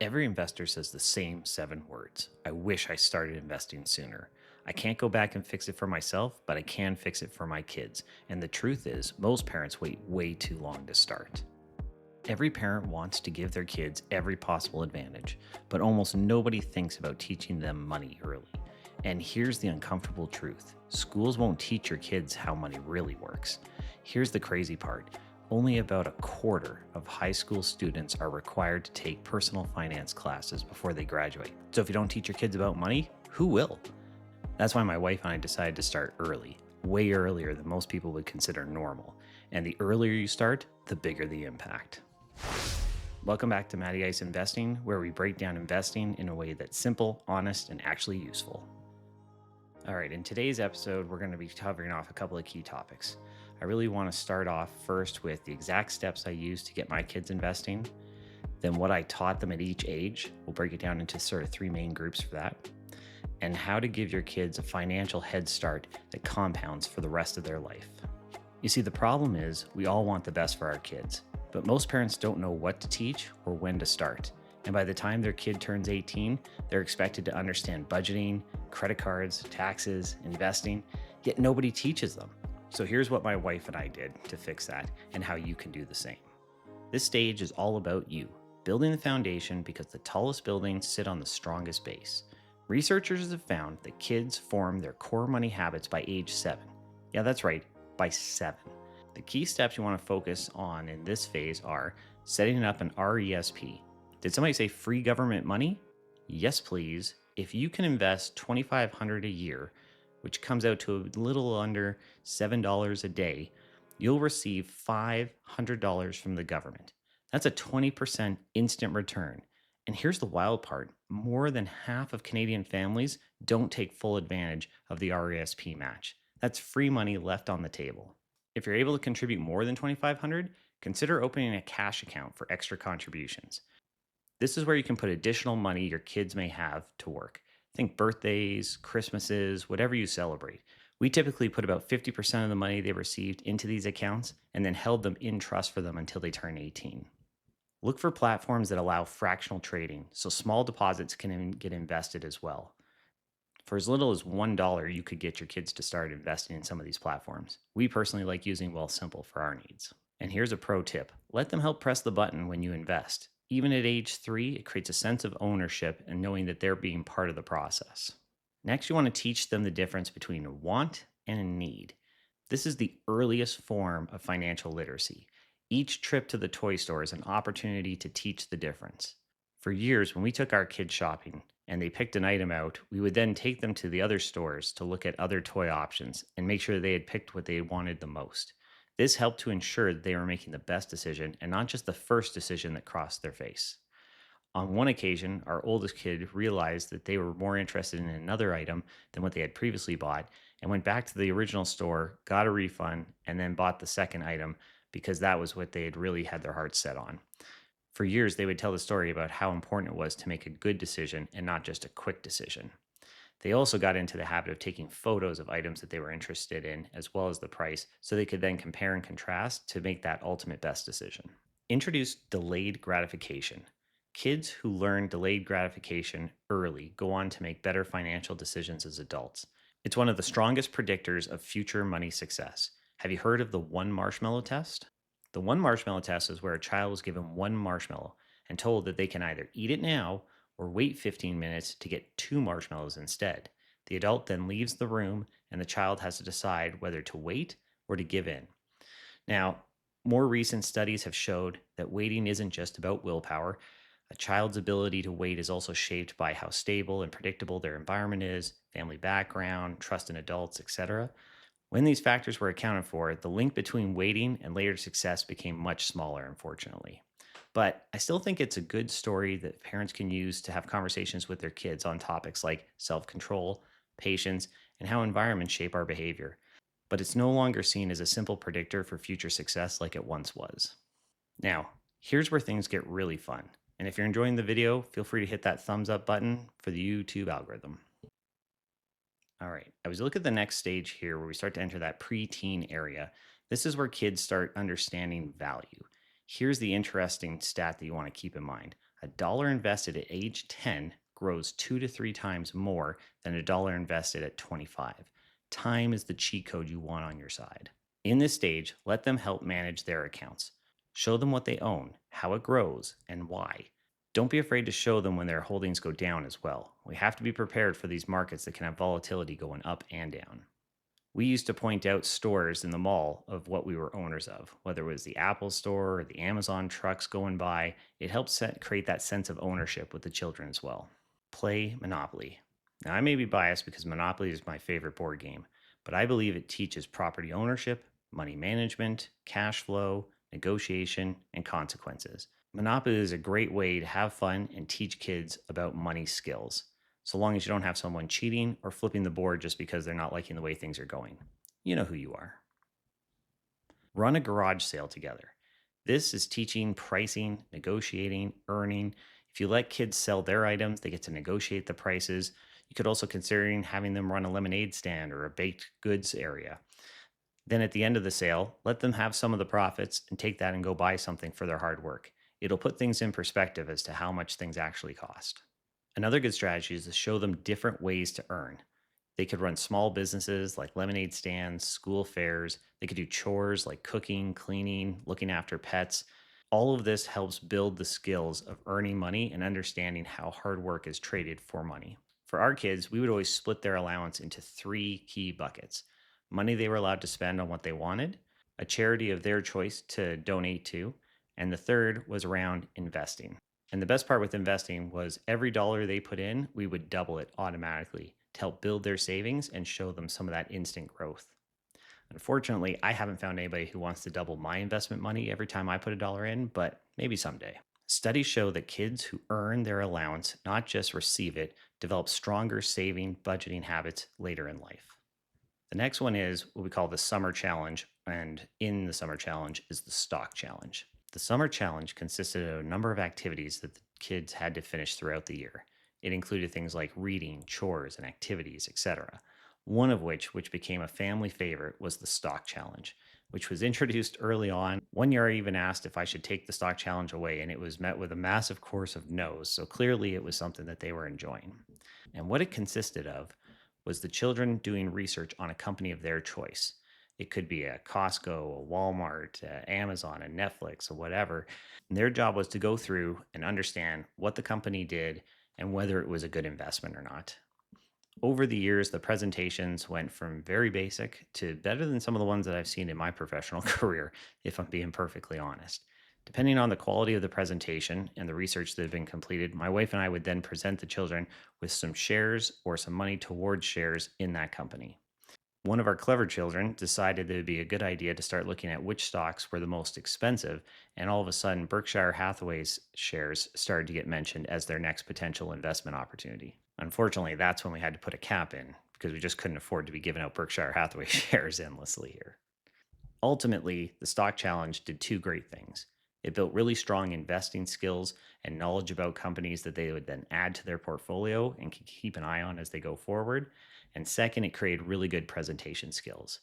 Every investor says the same 7 words. I wish I started investing sooner. I can't go back and fix it for myself, but I can fix it for my kids. And the truth is, most parents wait way too long to start. Every parent wants to give their kids every possible advantage, but almost nobody thinks about teaching them money early. And here's the uncomfortable truth: schools won't teach your kids how money really works. Here's the crazy part: only about a quarter of high school students are required to take personal finance classes before they graduate. So if you don't teach your kids about money, who will? That's why my wife and I decided to start early, way earlier than most people would consider normal. And the earlier you start, the bigger the impact. Welcome back to Matty Ice Investing, where we break down investing in a way that's simple, honest, and actually useful. All right, in today's episode, we're going to be covering off a couple of key topics. I really want to start off first with the exact steps I use to get my kids investing, then what I taught them at each age. We'll break it down into sort of 3 main groups for that, and how to give your kids a financial head start that compounds for the rest of their life. You see, the problem is we all want the best for our kids, but most parents don't know what to teach or when to start. And by the time their kid turns 18, they're expected to understand budgeting, credit cards, taxes, investing, yet nobody teaches them. So here's what my wife and I did to fix that, and how you can do the same. This stage is all about you, building the foundation, because the tallest buildings sit on the strongest base. Researchers have found that kids form their core money habits by age 7. Yeah, that's right, by 7. The key steps you want to focus on in this phase are setting up an RESP. Did somebody say free government money? Yes, please. If you can invest $2,500 a year, which comes out to a little under $7 a day, you'll receive $500 from the government. That's a 20% instant return. And here's the wild part: more than half of Canadian families don't take full advantage of the RESP match. That's free money left on the table. If you're able to contribute more than $2,500, consider opening a cash account for extra contributions. This is where you can put additional money your kids may have to work. Think birthdays, Christmases, whatever you celebrate. We typically put about 50% of the money they received into these accounts and then held them in trust for them until they turn 18. Look for platforms that allow fractional trading, so small deposits can get invested as well. For as little as $1, you could get your kids to start investing in some of these platforms. We personally like using Wealthsimple for our needs. And here's a pro tip: let them help press the button when you invest. Even at age 3, it creates a sense of ownership and knowing that they're being part of the process. Next, you want to teach them the difference between a want and a need. This is the earliest form of financial literacy. Each trip to the toy store is an opportunity to teach the difference. For years, when we took our kids shopping and they picked an item out, we would then take them to the other stores to look at other toy options and make sure they had picked what they wanted the most. This helped to ensure that they were making the best decision and not just the first decision that crossed their face. On one occasion, our oldest kid realized that they were more interested in another item than what they had previously bought, and went back to the original store, got a refund, and then bought the second item because that was what they had really had their hearts set on. For years, they would tell the story about how important it was to make a good decision and not just a quick decision. They also got into the habit of taking photos of items that they were interested in, as well as the price, so they could then compare and contrast to make that ultimate best decision. Introduce delayed gratification. Kids who learn delayed gratification early go on to make better financial decisions as adults. It's one of the strongest predictors of future money success. Have you heard of the one marshmallow test? The one marshmallow test is where a child is given one marshmallow and told that they can either eat it now or wait 15 minutes to get 2 marshmallows instead. The adult then leaves the room and the child has to decide whether to wait or to give in. Now, more recent studies have showed that waiting isn't just about willpower. A child's ability to wait is also shaped by how stable and predictable their environment is, family background, trust in adults, etc. When these factors were accounted for, the link between waiting and later success became much smaller, unfortunately. But I still think it's a good story that parents can use to have conversations with their kids on topics like self control, patience, and how environments shape our behavior. But it's no longer seen as a simple predictor for future success like it once was. Now, here's where things get really fun. And if you're enjoying the video, feel free to hit that thumbs up button for the YouTube algorithm. All right, as we look at the next stage here, where we start to enter that preteen area, this is where kids start understanding value. Here's the interesting stat that you want to keep in mind. A dollar invested at age 10 grows 2 to 3 times more than a dollar invested at 25. Time is the cheat code you want on your side. In this stage, let them help manage their accounts. Show them what they own, how it grows, and why. Don't be afraid to show them when their holdings go down as well. We have to be prepared for these markets that can have volatility going up and down. We used to point out stores in the mall of what we were owners of, whether it was the Apple store or the Amazon trucks going by. It helps create that sense of ownership with the children as well. Play Monopoly. Now, I may be biased because Monopoly is my favorite board game, but I believe it teaches property ownership, money management, cash flow, negotiation, and consequences. Monopoly is a great way to have fun and teach kids about money skills, so long as you don't have someone cheating or flipping the board just because they're not liking the way things are going. You know who you are. Run a garage sale together. This is teaching pricing, negotiating, earning. If you let kids sell their items, they get to negotiate the prices. You could also consider having them run a lemonade stand or a baked goods area. Then at the end of the sale, let them have some of the profits and take that and go buy something for their hard work. It'll put things in perspective as to how much things actually cost. Another good strategy is to show them different ways to earn. They could run small businesses like lemonade stands, school fairs. They could do chores like cooking, cleaning, looking after pets. All of this helps build the skills of earning money and understanding how hard work is traded for money. For our kids, we would always split their allowance into three key buckets: money they were allowed to spend on what they wanted, a charity of their choice to donate to, and the third was around investing. And the best part with investing was every dollar they put in, we would double it automatically to help build their savings and show them some of that instant growth. Unfortunately, I haven't found anybody who wants to double my investment money every time I put a dollar in, but maybe someday. Studies show that kids who earn their allowance, not just receive it, develop stronger saving, budgeting habits later in life. The next one is what we call the summer challenge, and in the summer challenge is the stock challenge. The summer challenge consisted of a number of activities that the kids had to finish throughout the year. It included things like reading, chores, and activities, etc. One of which became a family favorite, was the stock challenge, which was introduced early on. One year I even asked if I should take the stock challenge away, and it was met with a massive chorus of no's. So clearly it was something that they were enjoying. And what it consisted of was the children doing research on a company of their choice. It could be a Costco, a Walmart, a Amazon, a Netflix, or whatever. And their job was to go through and understand what the company did and whether it was a good investment or not. Over the years, the presentations went from very basic to better than some of the ones that I've seen in my professional career, if I'm being perfectly honest. Depending on the quality of the presentation and the research that had been completed, my wife and I would then present the children with some shares or some money towards shares in that company. One of our clever children decided that it would be a good idea to start looking at which stocks were the most expensive, and all of a sudden, Berkshire Hathaway's shares started to get mentioned as their next potential investment opportunity. Unfortunately, that's when we had to put a cap in because we just couldn't afford to be giving out Berkshire Hathaway shares endlessly here. Ultimately, the stock challenge did two great things. It built really strong investing skills and knowledge about companies that they would then add to their portfolio and can keep an eye on as they go forward. And second, it created really good presentation skills.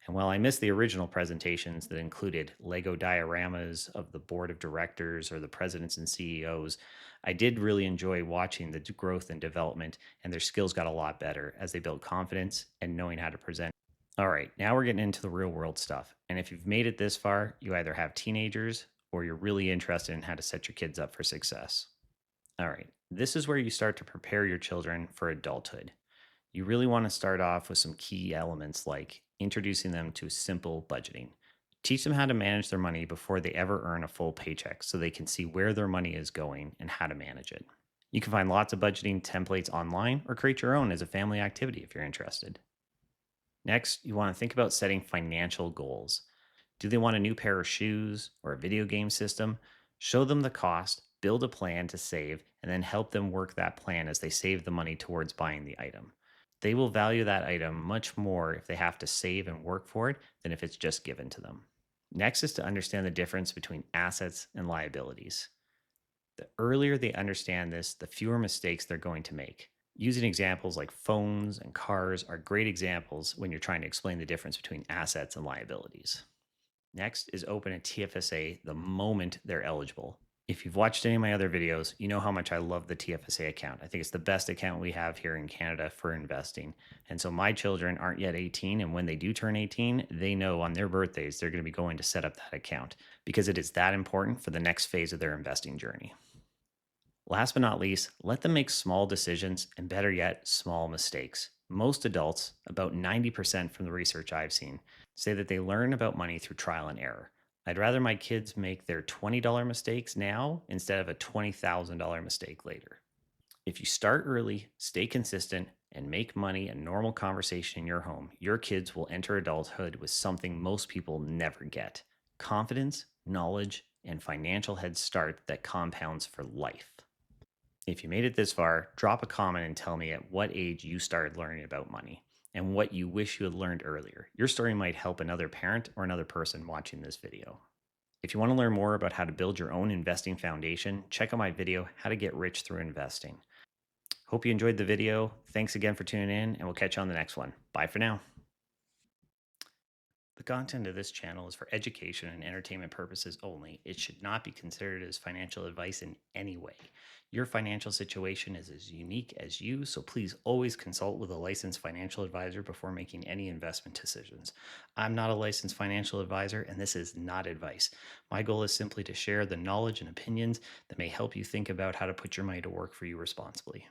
And while I miss the original presentations that included Lego dioramas of the board of directors or the presidents and CEOs, I did really enjoy watching the growth and development, and their skills got a lot better as they built confidence and knowing how to present. All right, now we're getting into the real world stuff. And if you've made it this far, you either have teenagers or you're really interested in how to set your kids up for success. All right, this is where you start to prepare your children for adulthood. You really want to start off with some key elements like introducing them to simple budgeting. Teach them how to manage their money before they ever earn a full paycheck so they can see where their money is going and how to manage it. You can find lots of budgeting templates online or create your own as a family activity if you're interested. Next, you want to think about setting financial goals. Do they want a new pair of shoes or a video game system? Show them the cost, build a plan to save, and then help them work that plan as they save the money towards buying the item. They will value that item much more if they have to save and work for it than if it's just given to them. Next is to understand the difference between assets and liabilities. The earlier they understand this, the fewer mistakes they're going to make. Using examples like phones and cars are great examples when you're trying to explain the difference between assets and liabilities. Next is open a TFSA the moment they're eligible. If you've watched any of my other videos, you know how much I love the TFSA account. I think it's the best account we have here in Canada for investing. And so my children aren't yet 18. And when they do turn 18, they know on their birthdays they're going to be going to set up that account because it is that important for the next phase of their investing journey. Last but not least, let them make small decisions and better yet, small mistakes. Most adults, about 90% from the research I've seen, say that they learn about money through trial and error. I'd rather my kids make their $20 mistakes now instead of a $20,000 mistake later. If you start early, stay consistent, and make money a normal conversation in your home, your kids will enter adulthood with something most people never get: confidence, knowledge, and financial head start that compounds for life. If you made it this far, drop a comment and tell me at what age you started learning about money and what you wish you had learned earlier. Your story might help another parent or another person watching this video. If you want to learn more about how to build your own investing foundation, check out my video, How to Get Rich Through Investing. Hope you enjoyed the video. Thanks again for tuning in, and we'll catch you on the next one. Bye for now. The content of this channel is for education and entertainment purposes only. It should not be considered as financial advice in any way. Your financial situation is as unique as you, so please always consult with a licensed financial advisor before making any investment decisions. I'm not a licensed financial advisor, and this is not advice. My goal is simply to share the knowledge and opinions that may help you think about how to put your money to work for you responsibly.